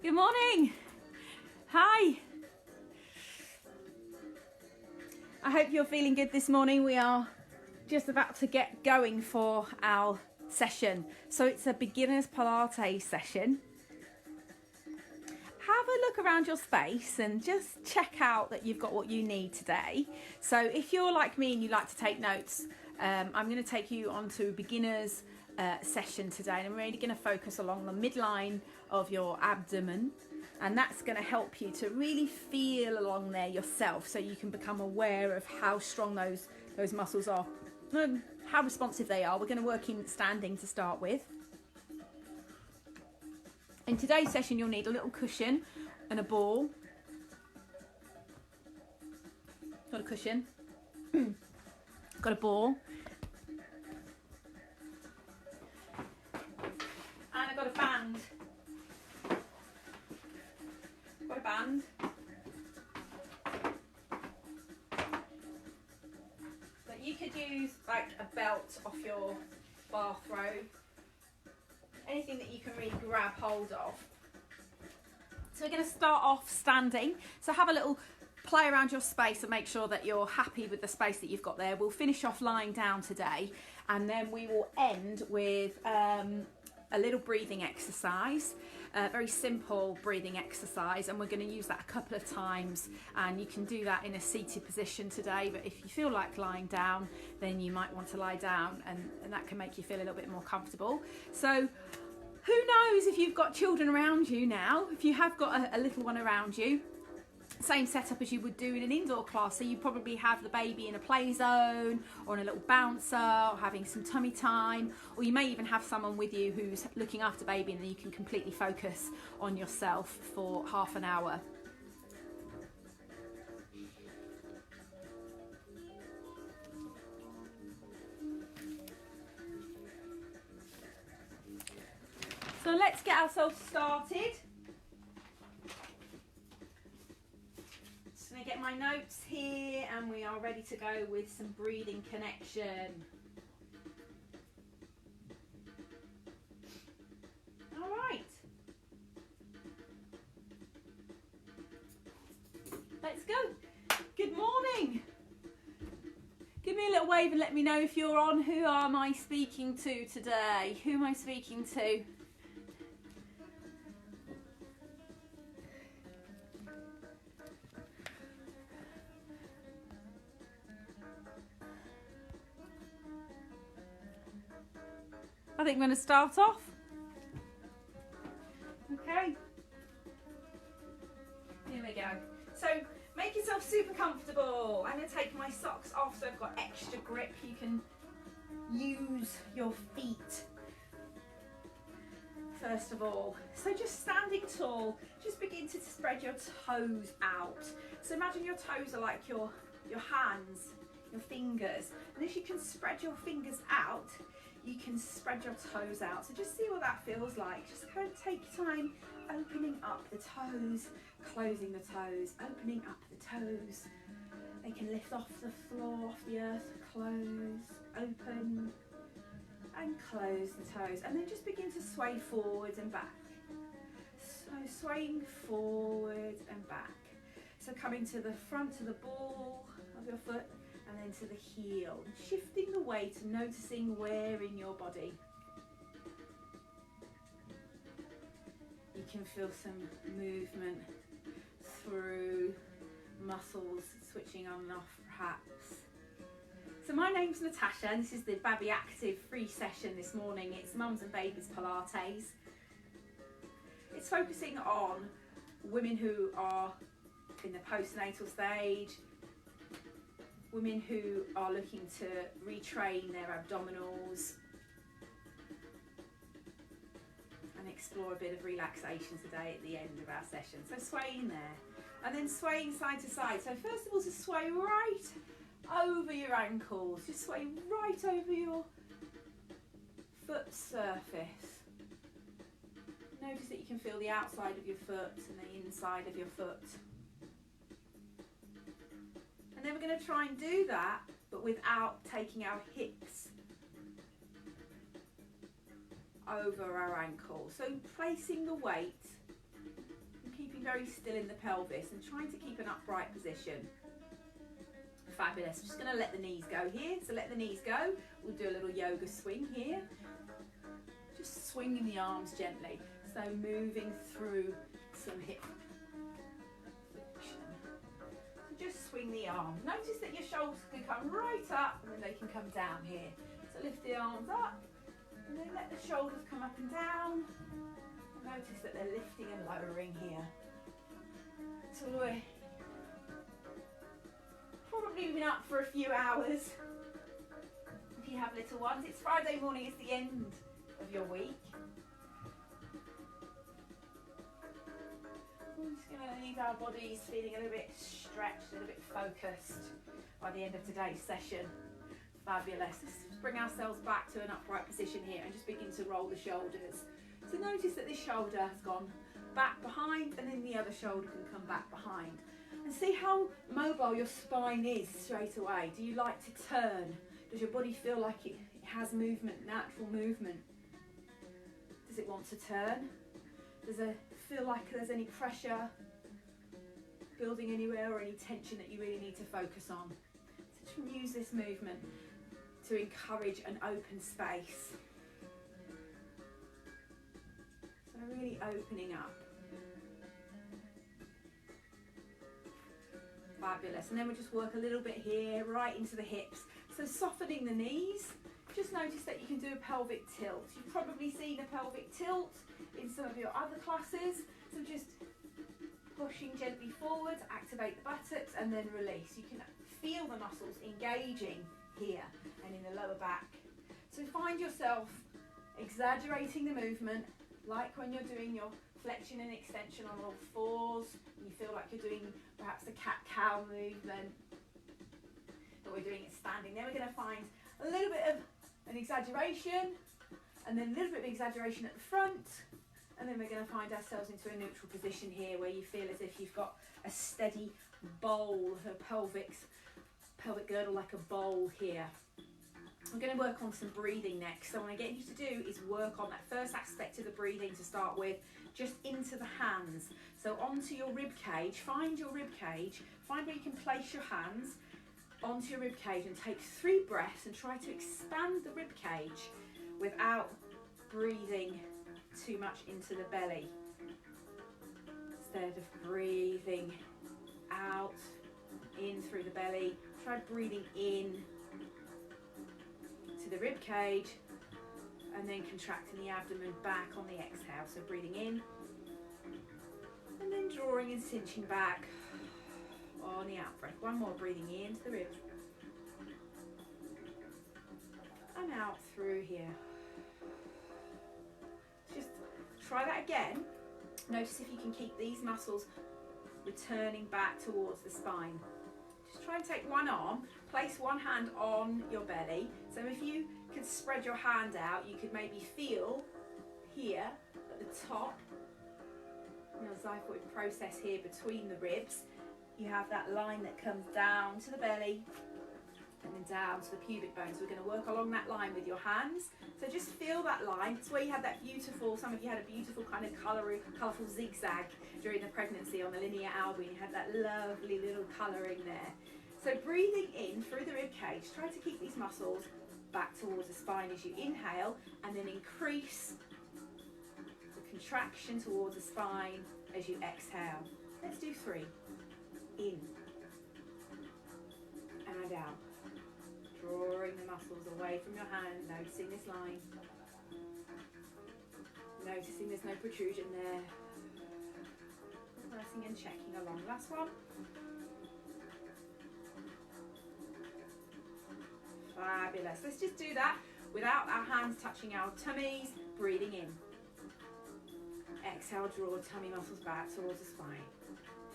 Good morning. Hi. I hope you're feeling good this morning. We are just about to get going for our session. So it's a beginner's Pilates session. Have a look around your space and just check out that you've got what you need today. So if you're like me and you like to take notes, I'm going to take you onto a beginner's session today, and I'm really going to focus along the midline of your abdomen, and that's going to help you to really feel along there yourself, so you can become aware of how strong those muscles are and how responsive they are. We're going to work in standing to start with. In today's session, you'll need a little cushion and a ball. Got a cushion, got a ball, and I've got a band. Got a band. But you could use like a belt off your bathrobe. Anything that you can really grab hold of. So we're going to start off standing. So have a little play around your space and make sure that you're happy with the space that you've got there. We'll finish off lying down today, and then we will end with a little breathing exercise, a very simple breathing exercise, and we're going to use that a couple of times, and you can do that in a seated position today, but if you feel like lying down, then you might want to lie down, and that can make you feel a little bit more comfortable. So who knows if you've got children around you now, if you have got a little one around you, same setup as you would do in an indoor class. So you probably have the baby in a play zone or in a little bouncer, or having some tummy time, or you may even have someone with you who's looking after baby, and then you can completely focus on yourself for half an hour. So let's get ourselves started. Going to get my notes here, and we are ready to go with some breathing connection. All right. Let's go. Good morning. Give me a little wave and let me know if you're on. Who am I speaking to today? Who am I speaking to? I think I'm going to start off. Okay. Here we go. So make yourself super comfortable. I'm going to take my socks off so I've got extra grip. You can use your feet first of all. So just standing tall, just begin to spread your toes out. So imagine your toes are like your hands, your fingers. And as you can spread your fingers out, you can spread your toes out. So just see what that feels like. Just kind of take your time opening up the toes, closing the toes, opening up the toes. They can lift off the floor, off the earth, close, open, and close the toes. And then just begin to sway forwards and back. So swaying forwards and back. So coming to the front of the ball of your foot, and then to the heel, shifting the weight and noticing where in your body. You can feel some movement through muscles switching on and off perhaps. So my name's Natasha, and this is the Babi Active free session this morning. It's Mums and Babies Pilates. It's focusing on women who are in the postnatal stage, women who are looking to retrain their abdominals, and explore a bit of relaxation today at the end of our session. So swaying there, and then swaying side to side. So first of all, just sway right over your ankles, just sway right over your foot surface. Notice that you can feel the outside of your foot and the inside of your foot. And then we're going to try and do that, but without taking our hips over our ankles. So placing the weight keeping very still in the pelvis and trying to keep an upright position. Fabulous. Just going to let the knees go here. So let the knees go. We'll do a little yoga swing here. Just swinging the arms gently. So moving through some hip flexion. So just swing the arms. Notice that your shoulders can come right up and then they can come down here. So lift the arms up and then let the shoulders come up and down. And notice that they're lifting and lowering here. So we're probably been up for a few hours. If you have little ones, it's Friday morning, it's the end of your week. I'm just going to leave our bodies feeling a little bit stretched, a little bit focused by the end of today's session. Fabulous. Let's bring ourselves back to an upright position here and just begin to roll the shoulders. So notice that this shoulder has gone back behind and then the other shoulder can come back behind. And see how mobile your spine is straight away. Do you like to turn? Does your body feel like it has movement, natural movement? Does it want to turn? Does it feel like there's any pressure building anywhere or any tension that you really need to focus on? So just use this movement to encourage an open space. So really opening up. Fabulous. And then we'll just work a little bit here, right into the hips. So softening the knees. Just notice that you can do a pelvic tilt. You've probably seen a pelvic tilt in some of your other classes. So just pushing gently forward, activate the buttocks and then release. You can feel the muscles engaging here and in the lower back. So find yourself exaggerating the movement, like when you're doing your flexion and extension on all fours, and you feel like you're doing perhaps the cat-cow movement, but we're doing it standing. Then we're going to find a little bit of an exaggeration, and then a little bit of exaggeration at the front, and then we're going to find ourselves into a neutral position here where you feel as if you've got a steady bowl, a pelvic girdle like a bowl here. We're going to work on some breathing next. So what I get you to do is work on that first aspect of the breathing to start with, just into the hands. So onto your rib cage, find your rib cage, find where you can place your hands onto your rib cage and take 3 breaths and try to expand the rib cage without breathing too much into the belly. Instead of breathing out, in through the belly, try breathing in to the rib cage and then contracting the abdomen back on the exhale. So breathing in and then drawing and cinching back on the out breath. One more, breathing into the ribs and out through here. Just try that again. Notice if you can keep these muscles returning back towards the spine. Just try and take one arm, place one hand on your belly. So if you could spread your hand out, you could maybe feel here at the top, your xiphoid process here between the ribs. You have that line that comes down to the belly and then down to the pubic bone. So we're going to work along that line with your hands. So just feel that line. It's where you had that beautiful, some of you had a beautiful kind of colourful zigzag during the pregnancy on the linear albumin. You had that lovely little colouring there. So breathing in through the rib cage, try to keep these muscles back towards the spine as you inhale and then increase the contraction towards the spine as you exhale. Let's do 3. In and out. Drawing the muscles away from your hand, noticing this line. Noticing there's no protrusion there. Pressing and checking along. Last one. Fabulous. Let's just do that without our hands touching our tummies. Breathing in. Exhale, draw tummy muscles back towards the spine.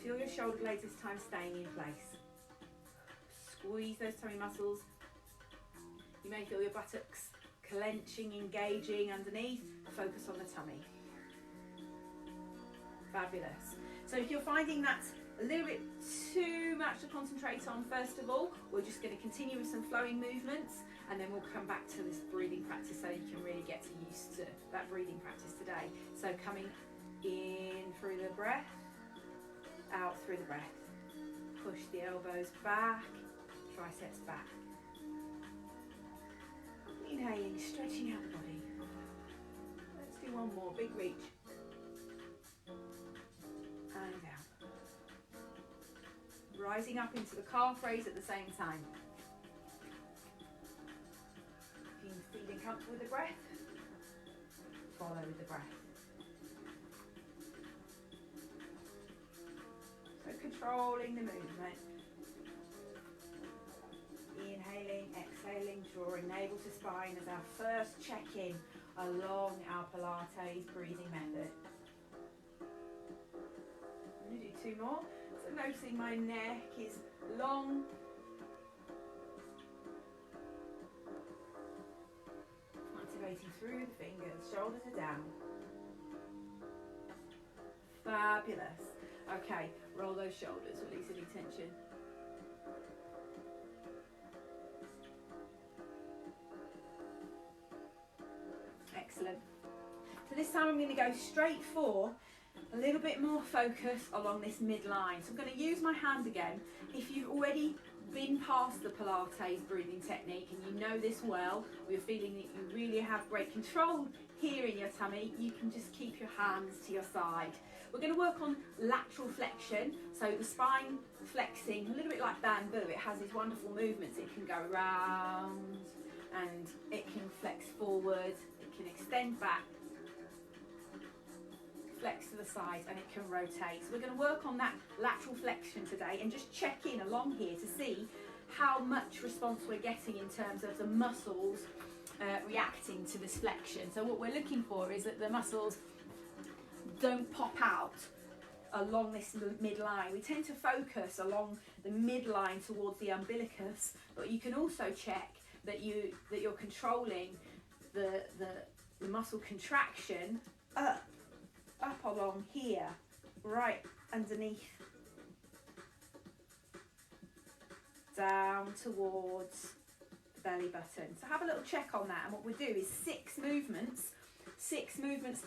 Feel your shoulder blades this time staying in place. Squeeze those tummy muscles. You may feel your buttocks clenching, engaging underneath. Focus on the tummy. Fabulous. So if you're finding that a little bit too much to concentrate on, first of all, we're just going to continue with some flowing movements and then we'll come back to this breathing practice so you can really get used to that breathing practice today. So coming in through the breath out through the breath. Push the elbows back, triceps back. Inhaling, stretching out the body. Let's do one more, big reach. And down. Rising up into the calf raise at the same time. If you're feeling comfortable with the breath, follow with the breath. So controlling the movement. Inhaling, exhaling, drawing navel to spine as our first check-in along our Pilates breathing method. I'm going to do 2 more. So noticing my neck is long. Activating through the fingers, shoulders are down. Fabulous. Okay, roll those shoulders, release any tension. Excellent. So this time I'm going to go straight for a little bit more focus along this midline. So I'm going to use my hand again. If you've already been past the Pilates breathing technique and you know this well, or you're feeling that you really have great control here in your tummy, you can just keep your hands to your side. We're going to work on lateral flexion, so the spine flexing, a little bit like bamboo. It has these wonderful movements. It can go round and it can flex forward, it can extend back, flex to the sides, and it can rotate. So we're going to work on that lateral flexion today and just check in along here to see how much response we're getting in terms of the muscles reacting to this flexion. So what we're looking for is that the muscles don't pop out along this midline. We tend to focus along the midline towards the umbilicus, but you can also check that you're controlling the muscle contraction up along here, right underneath, down towards the belly button. So have a little check on that, and what we'll do is 6 movements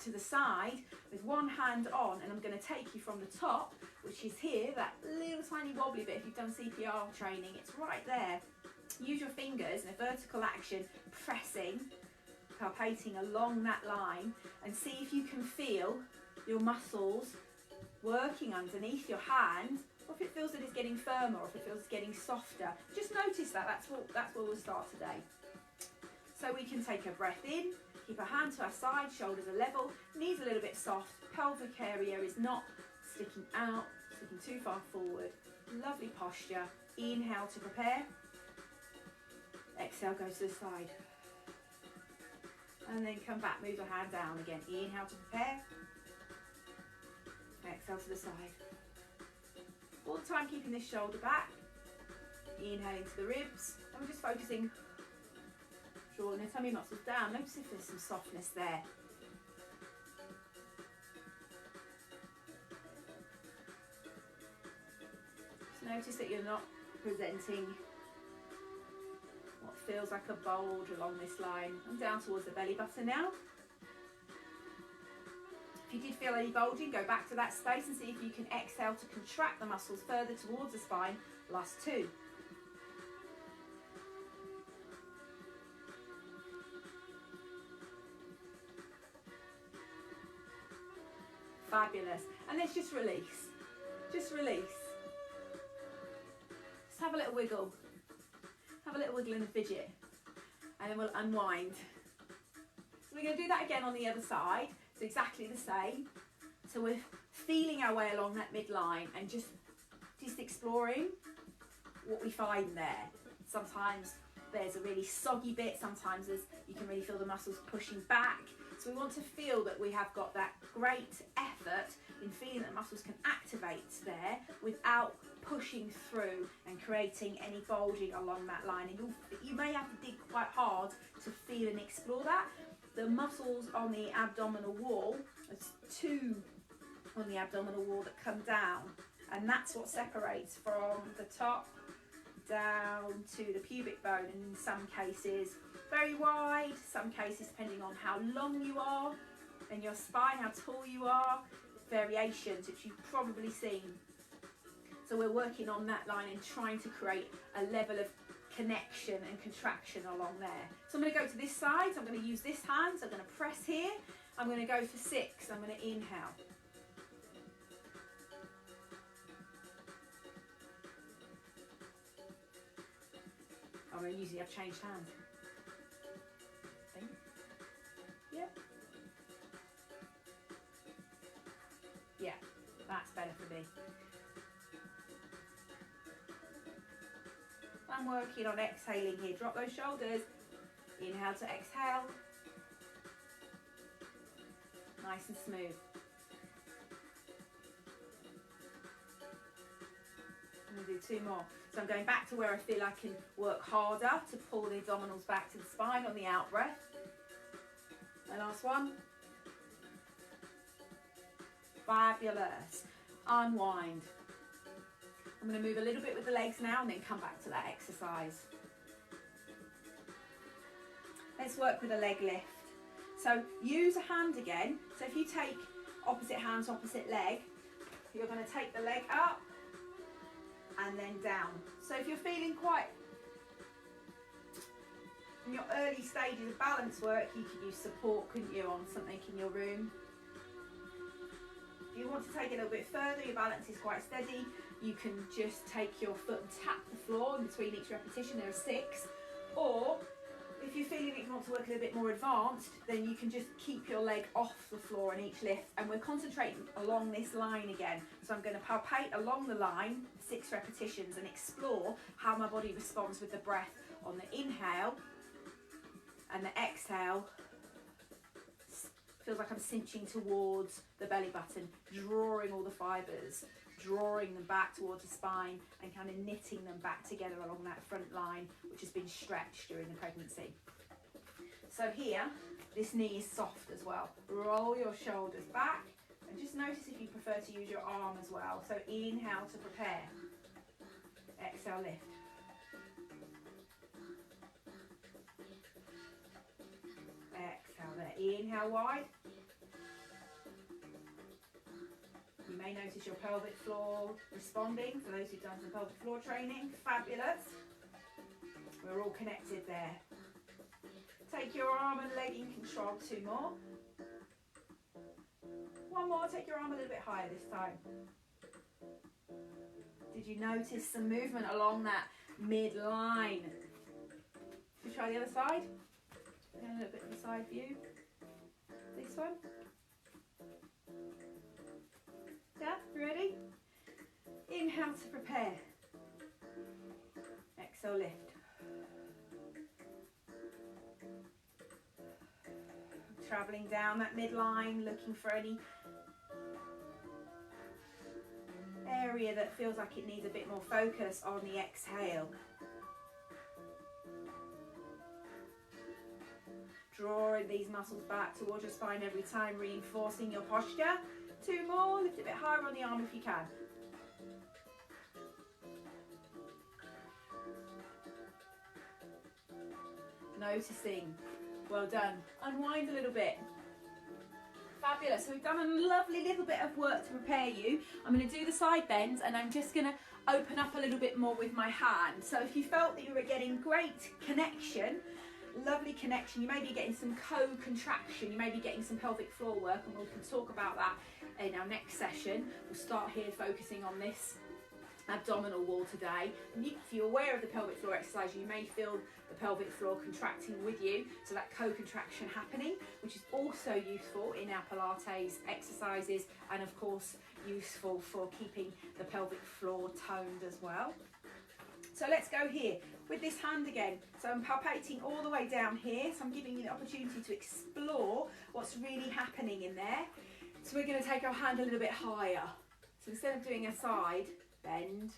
to the side with one hand on, and I'm going to take you from the top, which is here, that little tiny wobbly bit. If you've done CPR training, it's right there. Use your fingers in a vertical action, pressing, palpating along that line, and see if you can feel your muscles working underneath your hand, or if it feels that it's getting firmer, or if it feels it's getting softer. Just notice that. That's where we'll start today. So we can take a breath in, keep our hand to our side, shoulders are level, knees a little bit soft, pelvic area is not sticking out, sticking too far forward. Lovely posture. Inhale to prepare. Exhale, go to the side. And then come back, move the hand down again. Inhale to prepare. Exhale to the side. All the time keeping this shoulder back. Inhaling to the ribs. And we're just focusing, drawing the tummy muscles down. Notice if there's some softness there. Just notice that you're not presenting what feels like a bulge along this line. And down towards the belly button now. If you did feel any bulging, go back to that space and see if you can exhale to contract the muscles further towards the spine. Last 2. Fabulous. And let's just release. Just release. Just have a little wiggle. Have a little wiggle in the fidget. And then we'll unwind. So we're going to do that again on the other side. So exactly the same. So we're feeling our way along that midline and just exploring what we find there. Sometimes there's a really soggy bit. Sometimes you can really feel the muscles pushing back. So we want to feel that we have got that great effort in feeling that muscles can activate there without pushing through and creating any bulging along that line. And you may have to dig quite hard to feel and explore that. The muscles on the abdominal wall, there's 2 on the abdominal wall that come down, and that's what separates from the top down to the pubic bone, and in some cases very wide, some cases depending on how long you are and your spine, how tall you are, variations which you've probably seen So we're working on that line and trying to create a level of connection and contraction along there. So I'm going to go to this side. So I'm going to use this hand. So I'm going to press here. I'm going to go for 6. I'm going to inhale. I'm going to use it. I've changed hands. Yep. Yeah, that's better for me. I'm working on exhaling here. Drop those shoulders. Inhale to exhale. Nice and smooth. I'm going to do 2 more. So I'm going back to where I feel I can work harder to pull the abdominals back to the spine on the out breath. My last one. Fabulous. Unwind. I'm going to move a little bit with the legs now and then come back to that exercise. Let's work with a leg lift. So use a hand again. So if you take opposite hands, opposite leg, you're going to take the leg up and then down. So if you're feeling quite in your early stages of balance work, you could use support, couldn't you, on something in your room. If you want to take it a little bit further, your balance is quite steady, you can just take your foot and tap the floor in between each repetition. There are 6. Or if you're feeling that you want to work a little bit more advanced, then you can just keep your leg off the floor in each lift. And we're concentrating along this line again. So I'm going to palpate along the line, 6 repetitions, and explore how my body responds with the breath on the inhale and the exhale. Feels like I'm cinching towards the belly button, drawing all the fibres, drawing them back towards the spine and kind of knitting them back together along that front line, which has been stretched during the pregnancy. So here, this knee is soft as well. Roll your shoulders back and just notice if you prefer to use your arm as well. So inhale to prepare. Exhale, lift. Exhale there. Inhale wide. You may notice your pelvic floor responding, for those who've done some pelvic floor training. Fabulous. We're all connected there. Take your arm and leg in control. 2 more. 1 more. Take your arm a little bit higher this time. Did you notice some movement along that midline? Should we try the other side? Again, a little bit of a side view. This one. Yeah, ready? Inhale to prepare. Exhale, lift. Travelling down that midline, looking for any area that feels like it needs a bit more focus on the exhale. Drawing these muscles back towards your spine every time, reinforcing your posture. 2 more, lift a bit higher on the arm if you can. Noticing. Well done. Unwind a little bit. Fabulous. So we've done a lovely little bit of work to prepare you. I'm going to do the side bends and I'm just going to open up a little bit more with my hand. So if you felt that you were getting great connection, lovely connection, you may be getting some co-contraction, you may be getting some pelvic floor work, and we can talk about that in our next session. We'll start here focusing on this abdominal wall today. And if you're aware of the pelvic floor exercise, you may feel the pelvic floor contracting with you, so that co-contraction happening, which is also useful in our Pilates exercises, and of course useful for keeping the pelvic floor toned as well. So let's go here with this hand again. So I'm palpating all the way down here, so I'm giving you the opportunity to explore what's really happening in there. So we're going to take our hand a little bit higher. So instead of doing a side bend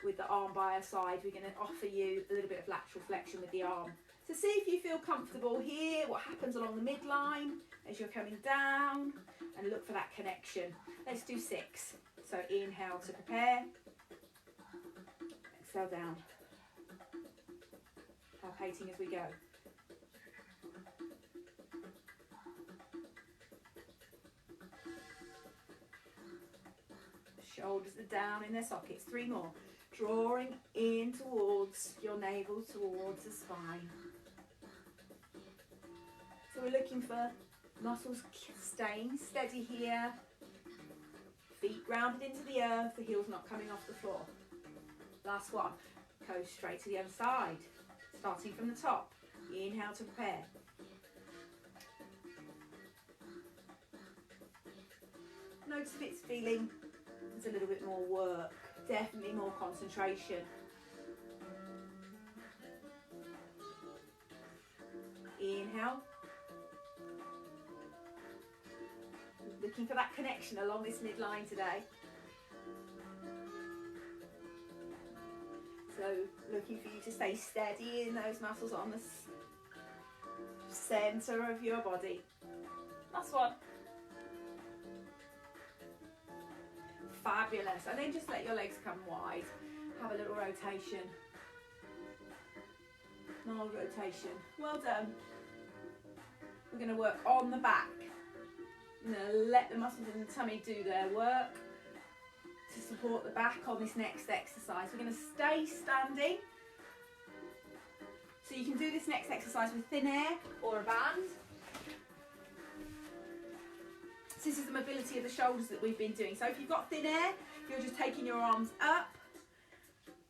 with the arm by our side, we're going to offer you a little bit of lateral flexion with the arm. So see if you feel comfortable here, what happens along the midline as you're coming down, and look for that connection. Let's do 6. So inhale to prepare, exhale down, palpating as we go. Shoulders are down in their sockets. 3 more. Drawing in towards your navel, towards the spine. So we're looking for muscles staying steady here. Feet grounded into the earth, the heels not coming off the floor. Last one. Go straight to the other side. Starting from the top. Inhale to prepare. Notice if it's feeling there's a little bit more work. Definitely more concentration. Inhale. Looking for that connection along this midline today. So looking for you to stay steady in those muscles on the centre of your body. Last one. Fabulous. And then just let your legs come wide. Have a little rotation. Mild rotation. Well done. We're going to work on the back. I'm going to let the muscles in the tummy do their work to support the back on this next exercise. We're going to stay standing. So you can do this next exercise with thin air or a band. So this is the mobility of the shoulders that we've been doing. So if you've got thin air, you're just taking your arms up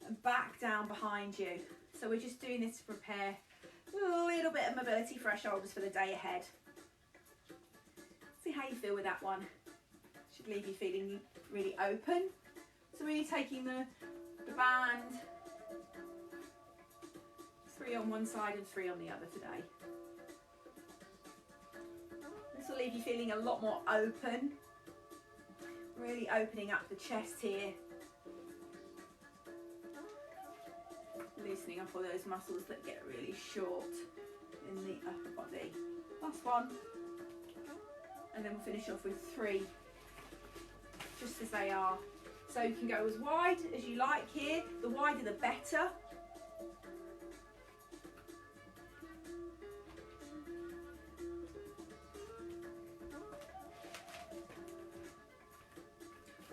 and back down behind you. So we're just doing this to prepare a little bit of mobility for our shoulders for the day ahead. See how you feel with that one. Should leave you feeling really open. So really taking the band, 3 on one side and 3 on the other today. This will leave you feeling a lot more open. Really opening up the chest here. Loosening up all those muscles that get really short in the upper body. Last one. And then we'll finish off with 3, just as they are. So you can go as wide as you like here. The wider the better.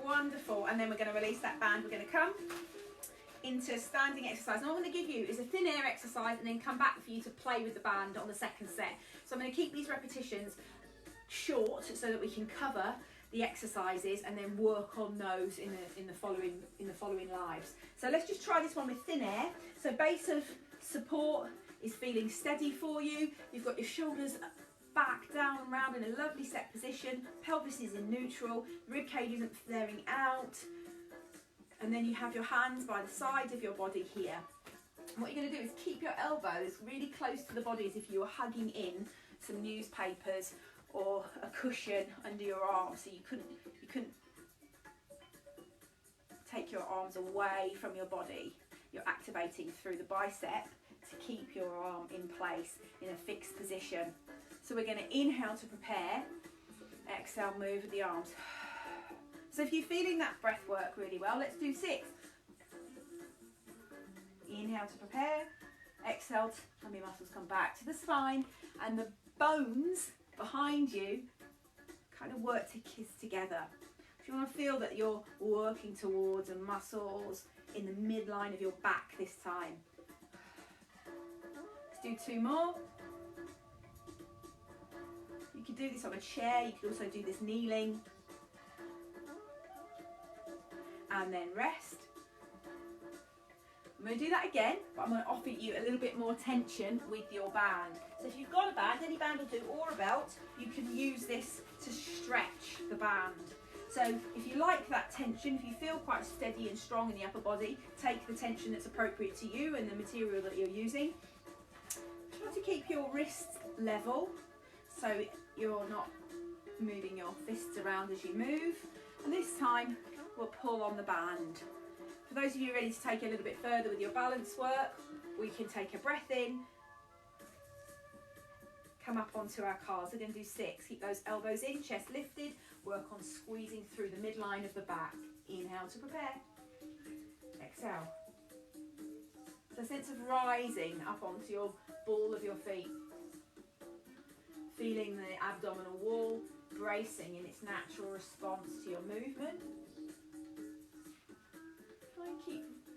Wonderful. And then we're going to release that band. We're going to come into standing exercise. And what I'm going to give you is a thin air exercise and then come back for you to play with the band on the second set. So I'm going to keep these repetitions short so that we can cover the exercises and then work on those in the following lives. So let's just try this one with thin air. So base of support is feeling steady for you. You've got your shoulders back, down and round in a lovely set position. Pelvis is in neutral. Rib cage isn't flaring out. And then you have your hands by the sides of your body here. And what you're going to do is keep your elbows really close to the body as if you were hugging in some newspapers or a cushion under your arm, so you couldn't take your arms away from your body. You're activating through the bicep to keep your arm in place in a fixed position. So we're going to inhale to prepare, exhale, move with the arms. So if you're feeling that breath work really well, let's do 6. Inhale to prepare, exhale, tummy muscles come back to the spine, and the bones behind you kind of work to kiss together. If you want to feel that you're working towards the muscles in the midline of your back this time. Let's do 2 more. You could do this on a chair, you could also do this kneeling. And then rest. I'm going to do that again, but I'm going to offer you a little bit more tension with your band. So if you've got a band, any band will do, or a belt, you can use this to stretch the band. So if you like that tension, if you feel quite steady and strong in the upper body, take the tension that's appropriate to you and the material that you're using. Try to keep your wrists level so you're not moving your fists around as you move. And this time we'll pull on the band. For those of you ready to take it a little bit further with your balance work, we can take a breath in, come up onto our calves. We're going to do 6. Keep those elbows in, chest lifted. Work on squeezing through the midline of the back. Inhale to prepare. Exhale. So a sense of rising up onto your ball of your feet. Feeling the abdominal wall bracing in its natural response to your movement.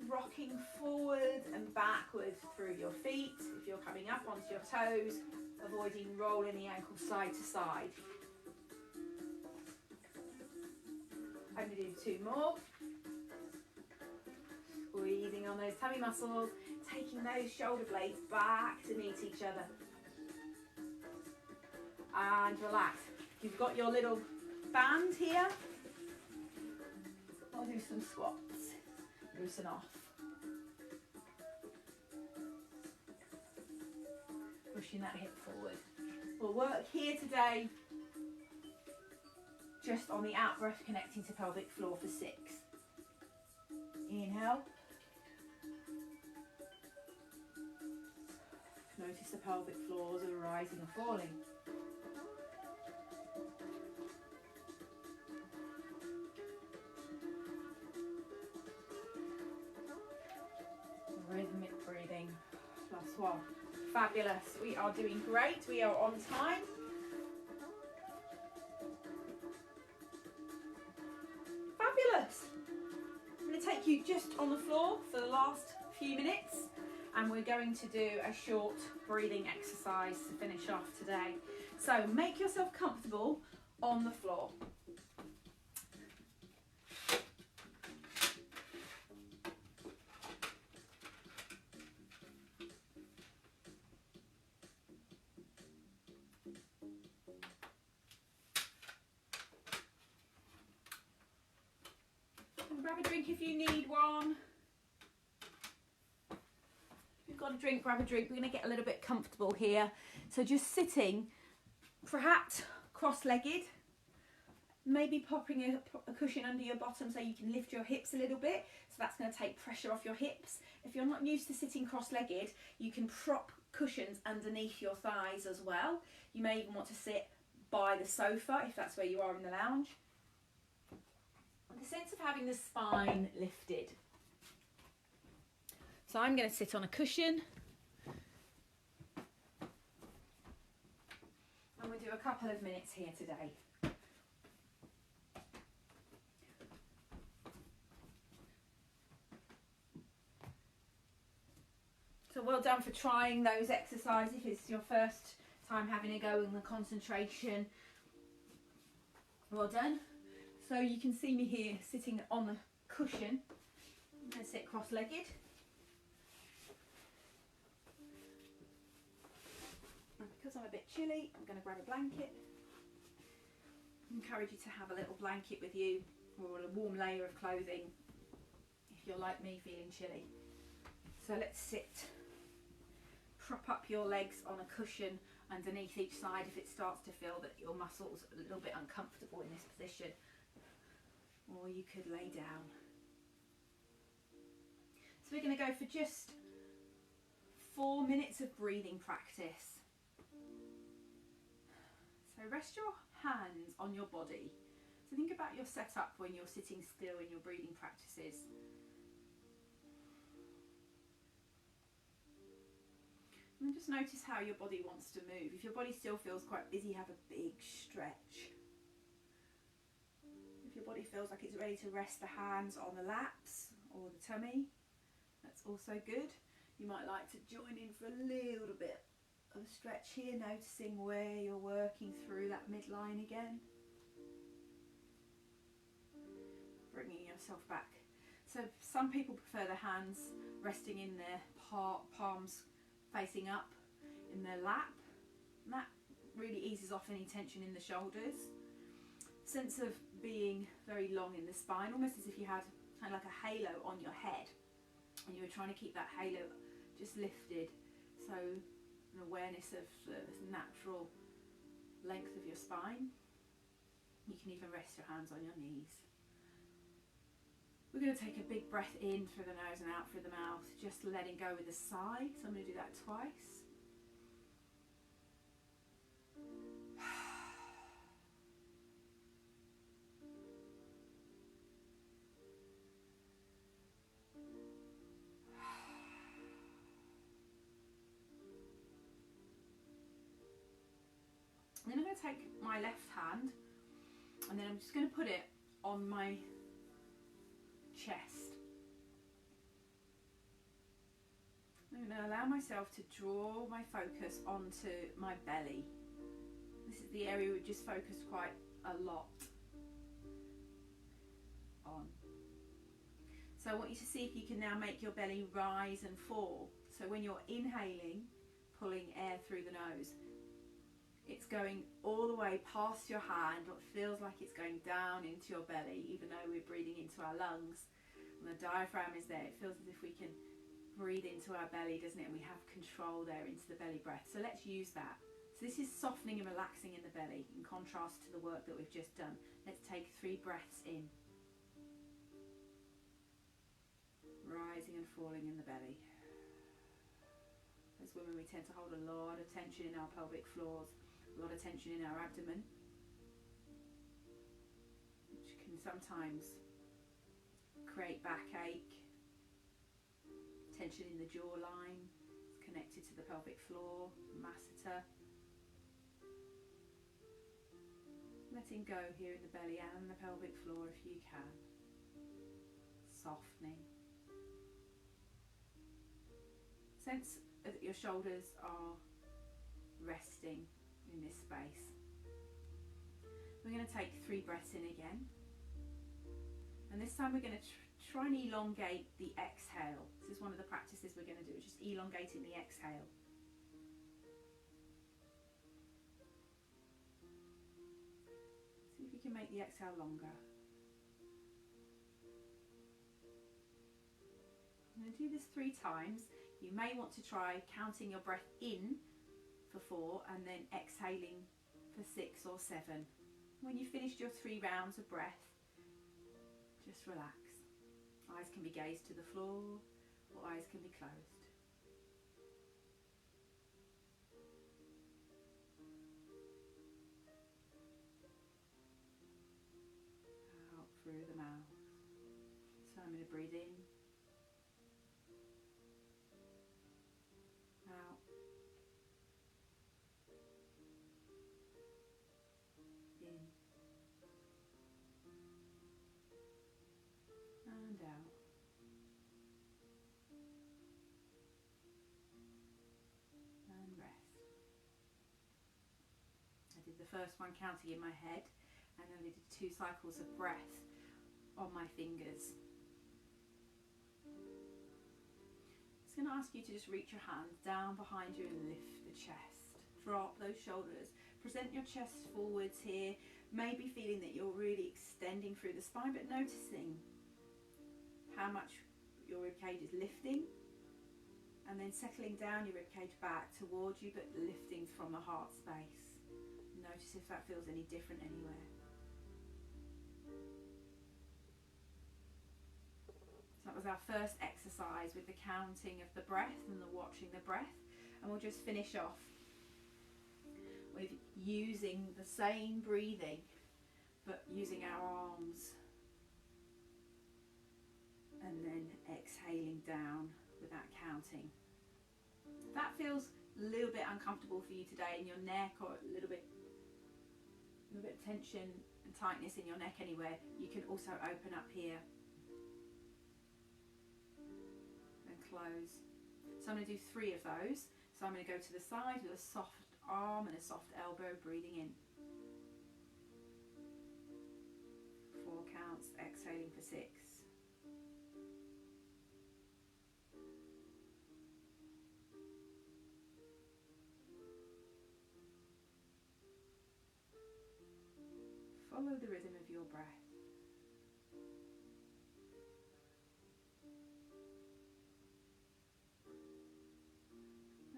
rocking forward and backwards through your feet. If you're coming up onto your toes, avoiding rolling the ankle side to side. I'm going to do 2 more. Squeezing on those tummy muscles, taking those shoulder blades back to meet each other. And relax. You've got your little band here. I'll do some squats. Loosen off. Pushing that hip forward. We'll work here today just on the out breath, connecting to pelvic floor for 6. Inhale. Notice the pelvic floors are rising and falling. Rhythmic breathing. Last one. Fabulous. We are doing great. We are on time. Fabulous. I'm going to take you just on the floor for the last few minutes, and we're going to do a short breathing exercise to finish off today. So make yourself comfortable on the floor. Grab a drink if you need one. If you've got a drink, grab a drink. We're going to get a little bit comfortable here. So just sitting, perhaps cross-legged, maybe popping a cushion under your bottom so you can lift your hips a little bit. So that's going to take pressure off your hips. If you're not used to sitting cross-legged, you can prop cushions underneath your thighs as well. You may even want to sit by the sofa if that's where you are in the lounge. The sense of having the spine lifted. So I'm going to sit on a cushion, and we'll do a couple of minutes here today. So well done for trying those exercises. If it's your first time having a go in the concentration, well done. So you can see me here sitting on the cushion. I'm going to sit cross-legged. And because I'm a bit chilly, I'm going to grab a blanket. I encourage you to have a little blanket with you, or a warm layer of clothing if you're like me, feeling chilly. So let's sit. Prop up your legs on a cushion underneath each side if it starts to feel that your muscles are a little bit uncomfortable in this position. Or you could lay down. So we're going to go for just 4 minutes of breathing practice. So rest your hands on your body. So think about your setup when you're sitting still in your breathing practices. And just notice how your body wants to move. If your body still feels quite busy, have a big stretch. If your body feels like it's ready to rest the hands on the laps or the tummy, that's also good. You might like to join in for a little bit of a stretch here, noticing where you're working through that midline again. Bringing yourself back. So some people prefer the hands resting in their palms facing up in their lap. And that really eases off any tension in the shoulders. Sense of being very long in the spine, almost as if you had kind of like a halo on your head and you were trying to keep that halo just lifted. So an awareness of the natural length of your spine. You can even rest your hands on your knees. We're going to take a big breath in through the nose and out through the mouth, just letting go with a sigh. So I'm going to do that twice. And then I'm going to take my left hand and then I'm just going to put it on my chest. I'm going to allow myself to draw my focus onto my belly. This is the area we've just focused quite a lot on. So I want you to see if you can now make your belly rise and fall. So when you're inhaling, pulling air through the nose, it's going all the way past your hand, what feels like it's going down into your belly, even though we're breathing into our lungs. And the diaphragm is there. It feels as if we can breathe into our belly, doesn't it? And we have control there into the belly breath. So let's use that. So this is softening and relaxing in the belly, in contrast to the work that we've just done. Let's take 3 breaths in. Rising and falling in the belly. As women, we tend to hold a lot of tension in our pelvic floors, a lot of tension in our abdomen, which can sometimes create backache, tension in the jawline. It's connected to the pelvic floor, masseter. Letting go here in the belly and the pelvic floor if you can. Softening. Sense that your shoulders are resting in this space. We're going to take 3 breaths in again. And this time we're going to try and elongate the exhale. This is one of the practices we're going to do, just elongating the exhale. See if you can make the exhale longer. I'm going to do this 3 times. You may want to try counting your breath in for 4 and then exhaling for 6 or 7. When you've finished your 3 rounds of breath, just relax. Eyes can be gazed to the floor or eyes can be closed. Out through the mouth. So I'm going to breathe in. Out. In. And out. And rest. I did the first one counting in my head, and then I did 2 cycles of breath on my fingers. I'm going to ask you to just reach your hands down behind you and lift the chest. Drop those shoulders. Present your chest forwards here. Maybe feeling that you're really extending through the spine, but noticing how much your ribcage is lifting, and then settling down your ribcage back towards you, but lifting from the heart space. Notice if that feels any different anywhere. That was our first exercise with the counting of the breath and the watching the breath, and we'll just finish off with using the same breathing but using our arms and then exhaling down without counting. If that feels a little bit uncomfortable for you today in your neck, or a little bit of tension and tightness in your neck anywhere, you can also open up here. Close. So I'm going to do 3 of those. So I'm going to go to the side with a soft arm and a soft elbow, breathing in. 4 counts, exhaling for 6. Follow the rhythm of your breath.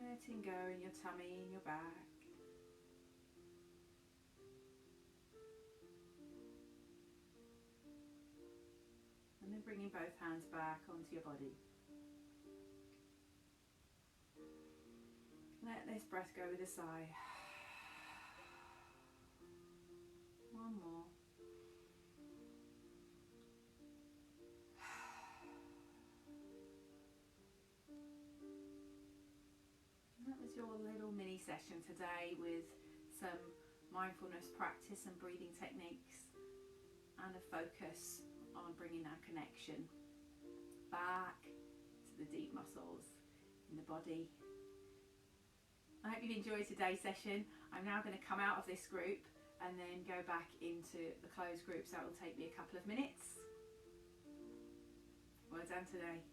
Letting go in your tummy, in your back. And then bringing both hands back onto your body. Let this breath go with a sigh. One more. Your little mini session today with some mindfulness practice and breathing techniques, and a focus on bringing our connection back to the deep muscles in the body. I hope you've enjoyed today's session. I'm now going to come out of this group and then go back into the closed group, so it will take me a couple of minutes. Well done today.